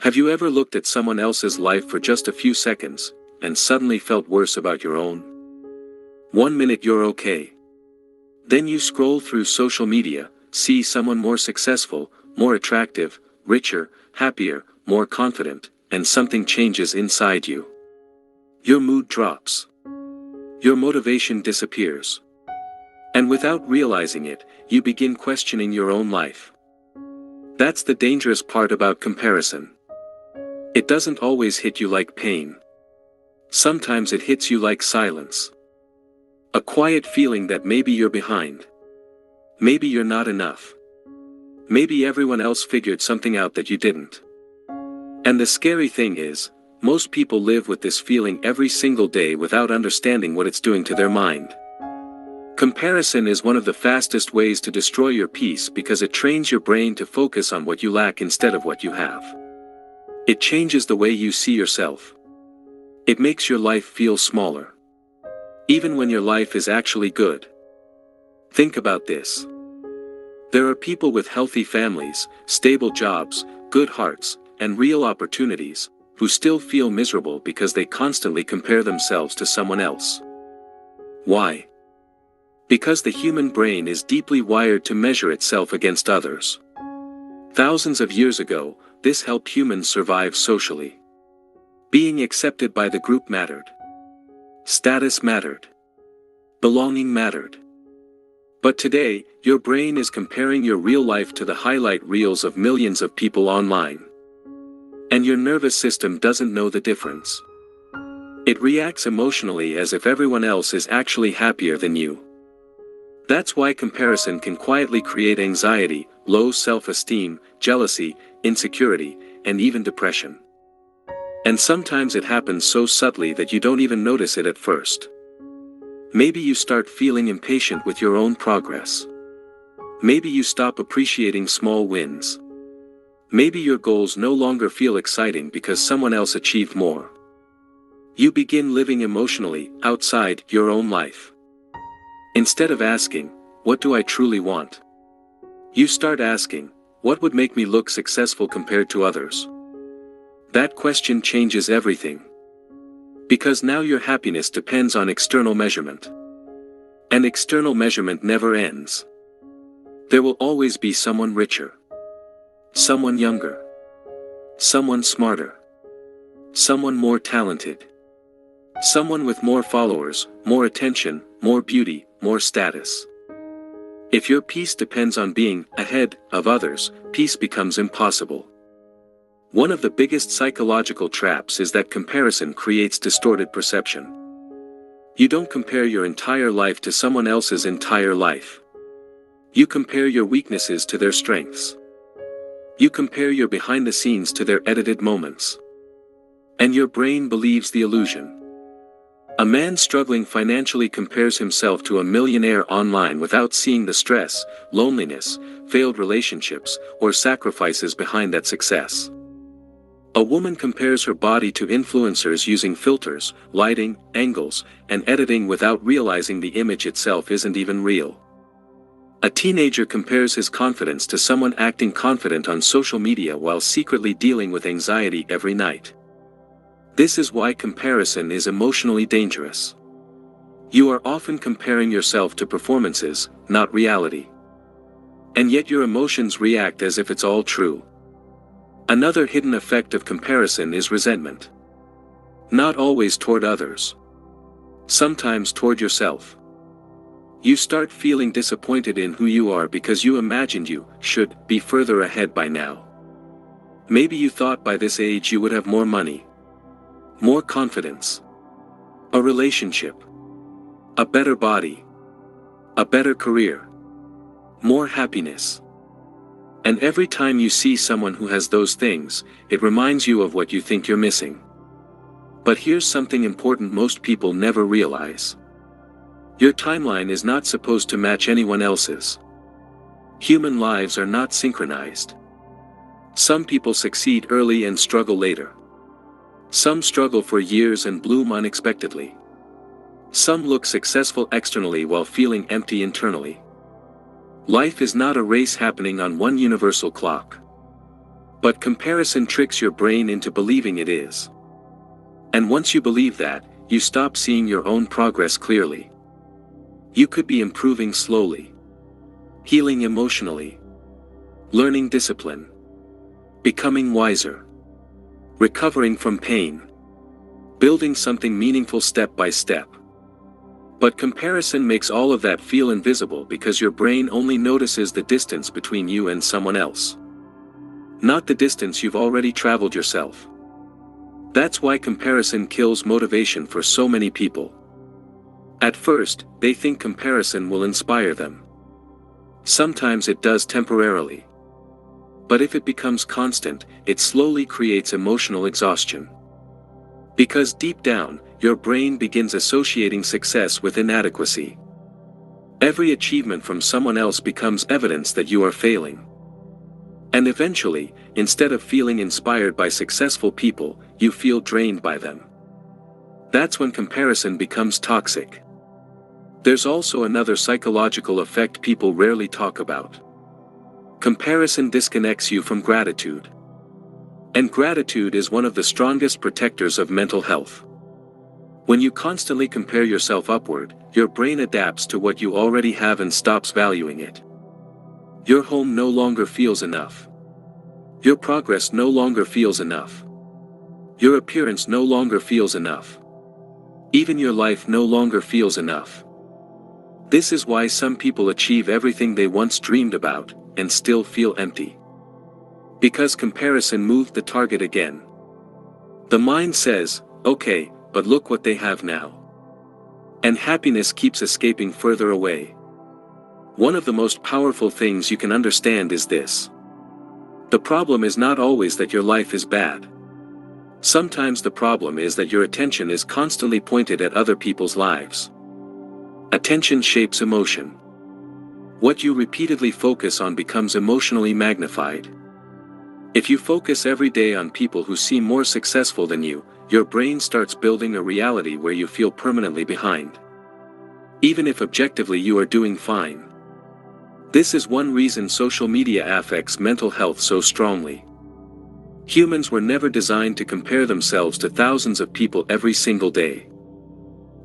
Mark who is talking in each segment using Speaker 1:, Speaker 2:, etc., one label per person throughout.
Speaker 1: Have you ever looked at someone else's life for just a few seconds, and suddenly felt worse about your own? 1 minute you're okay. Then you scroll through social media, see someone more successful, more attractive, richer, happier, more confident, and something changes inside you. Your mood drops. Your motivation disappears. And without realizing it, you begin questioning your own life. That's the dangerous part about comparison. It doesn't always hit you like pain. Sometimes it hits you like silence. A quiet feeling that maybe you're behind. Maybe you're not enough. Maybe everyone else figured something out that you didn't. And the scary thing is, most people live with this feeling every single day without understanding what it's doing to their mind. Comparison is one of the fastest ways to destroy your peace because it trains your brain to focus on what you lack instead of what you have. It changes the way you see yourself. It makes your life feel smaller. Even when your life is actually good. Think about this. There are people with healthy families, stable jobs, good hearts, and real opportunities, who still feel miserable because they constantly compare themselves to someone else. Why? Because the human brain is deeply wired to measure itself against others. Thousands of years ago, this helped humans survive socially. Being accepted by the group mattered. Status mattered. Belonging mattered. But today, your brain is comparing your real life to the highlight reels of millions of people online. And your nervous system doesn't know the difference. It reacts emotionally as if everyone else is actually happier than you. That's why comparison can quietly create anxiety, low self-esteem, jealousy, insecurity, and even depression. And sometimes it happens so subtly that you don't even notice it at first. Maybe you start feeling impatient with your own progress. Maybe you stop appreciating small wins. Maybe your goals no longer feel exciting because someone else achieved more. You begin living emotionally outside your own life. Instead of asking, "What do I truly want?" you start asking, "What would make me look successful compared to others?" That question changes everything. Because now your happiness depends on external measurement. And external measurement never ends. There will always be someone richer. Someone younger. Someone smarter. Someone more talented. Someone with more followers, more attention, more beauty, more status. If your peace depends on being ahead of others, peace becomes impossible. One of the biggest psychological traps is that comparison creates distorted perception. You don't compare your entire life to someone else's entire life. You compare your weaknesses to their strengths. You compare your behind the scenes to their edited moments. And your brain believes the illusion. A man struggling financially compares himself to a millionaire online without seeing the stress, loneliness, failed relationships, or sacrifices behind that success. A woman compares her body to influencers using filters, lighting, angles, and editing without realizing the image itself isn't even real. A teenager compares his confidence to someone acting confident on social media while secretly dealing with anxiety every night. This is why comparison is emotionally dangerous. You are often comparing yourself to performances, not reality. And yet your emotions react as if it's all true. Another hidden effect of comparison is resentment. Not always toward others. Sometimes toward yourself. You start feeling disappointed in who you are because you imagined you should be further ahead by now. Maybe you thought by this age you would have more money. More confidence. A relationship. A better body. A better career. More happiness. And every time you see someone who has those things, it reminds you of what you think you're missing. But here's something important most people never realize. Your timeline is not supposed to match anyone else's. Human lives are not synchronized. Some people succeed early and struggle later. Some struggle for years and bloom unexpectedly. Some look successful externally while feeling empty internally. Life is not a race happening on one universal clock. But comparison tricks your brain into believing it is. And once you believe that, you stop seeing your own progress clearly. You could be improving slowly, healing emotionally, learning discipline, becoming wiser, recovering from pain, building something meaningful step by step. But comparison makes all of that feel invisible because your brain only notices the distance between you and someone else, not the distance you've already traveled yourself. That's why comparison kills motivation for so many people. At first, they think comparison will inspire them. Sometimes it does temporarily. But if it becomes constant, it slowly creates emotional exhaustion. Because deep down, your brain begins associating success with inadequacy. Every achievement from someone else becomes evidence that you are failing. And eventually, instead of feeling inspired by successful people, you feel drained by them. That's when comparison becomes toxic. There's also another psychological effect people rarely talk about. Comparison disconnects you from gratitude. And gratitude is one of the strongest protectors of mental health. When you constantly compare yourself upward, your brain adapts to what you already have and stops valuing it. Your home no longer feels enough. Your progress no longer feels enough. Your appearance no longer feels enough. Even your life no longer feels enough. This is why some people achieve everything they once dreamed about, and still feel empty. Because comparison moved the target again. The mind says, okay, but look what they have now. And happiness keeps escaping further away. One of the most powerful things you can understand is this. The problem is not always that your life is bad. Sometimes the problem is that your attention is constantly pointed at other people's lives. Attention shapes emotion. What you repeatedly focus on becomes emotionally magnified. If you focus every day on people who seem more successful than you, your brain starts building a reality where you feel permanently behind. Even if objectively you are doing fine. This is one reason social media affects mental health so strongly. Humans were never designed to compare themselves to thousands of people every single day.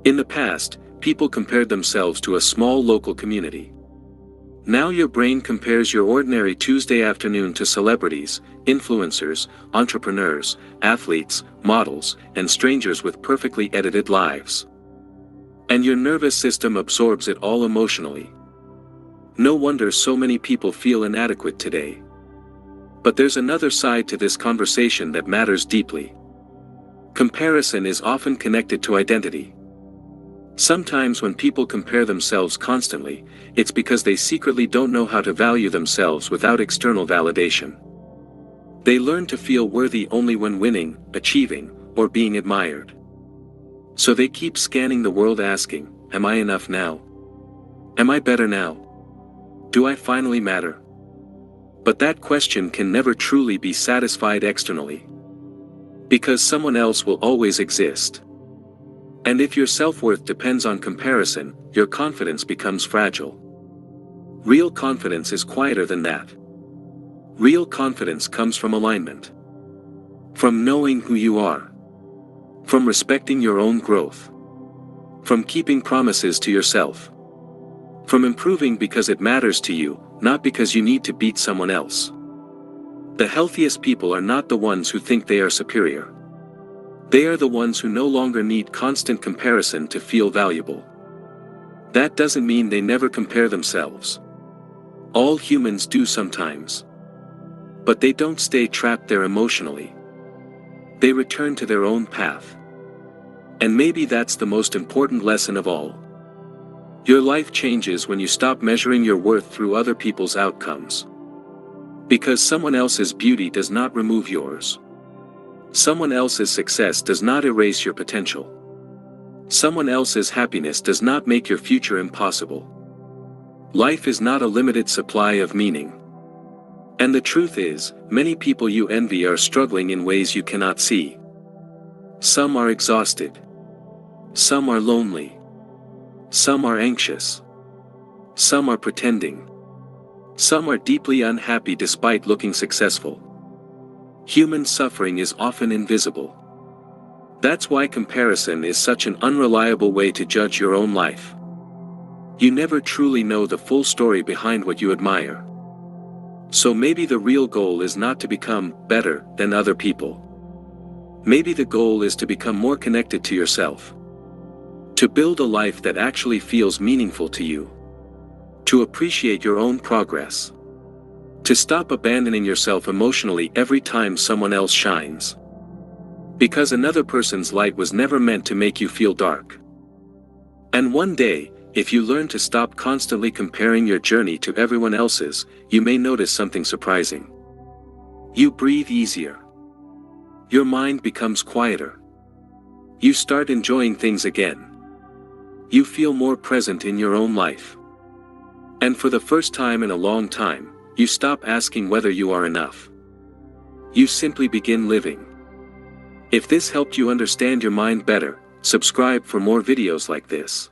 Speaker 1: In the past, people compared themselves to a small local community. Now your brain compares your ordinary Tuesday afternoon to celebrities, influencers, entrepreneurs, athletes, models, and strangers with perfectly edited lives. And your nervous system absorbs it all emotionally. No wonder so many people feel inadequate today. But there's another side to this conversation that matters deeply. Comparison is often connected to identity. Sometimes when people compare themselves constantly, it's because they secretly don't know how to value themselves without external validation. They learn to feel worthy only when winning, achieving, or being admired. So they keep scanning the world asking, am I enough now? Am I better now? Do I finally matter? But that question can never truly be satisfied externally. Because someone else will always exist. And if your self-worth depends on comparison, your confidence becomes fragile. Real confidence is quieter than that. Real confidence comes from alignment. From knowing who you are. From respecting your own growth. From keeping promises to yourself. From improving because it matters to you, not because you need to beat someone else. The healthiest people are not the ones who think they are superior. They are the ones who no longer need constant comparison to feel valuable. That doesn't mean they never compare themselves. All humans do sometimes. But they don't stay trapped there emotionally. They return to their own path. And maybe that's the most important lesson of all. Your life changes when you stop measuring your worth through other people's outcomes. Because someone else's beauty does not remove yours. Someone else's success does not erase your potential. Someone else's happiness does not make your future impossible. Life is not a limited supply of meaning. And the truth is, many people you envy are struggling in ways you cannot see. Some are exhausted. Some are lonely. Some are anxious. Some are pretending. Some are deeply unhappy despite looking successful. Human suffering is often invisible. That's why comparison is such an unreliable way to judge your own life. You never truly know the full story behind what you admire. So maybe the real goal is not to become better than other people. Maybe the goal is to become more connected to yourself. To build a life that actually feels meaningful to you. To appreciate your own progress. To stop abandoning yourself emotionally every time someone else shines. Because another person's light was never meant to make you feel dark. And one day, if you learn to stop constantly comparing your journey to everyone else's, you may notice something surprising. You breathe easier. Your mind becomes quieter. You start enjoying things again. You feel more present in your own life. And for the first time in a long time, you stop asking whether you are enough. You simply begin living. If this helped you understand your mind better, subscribe for more videos like this.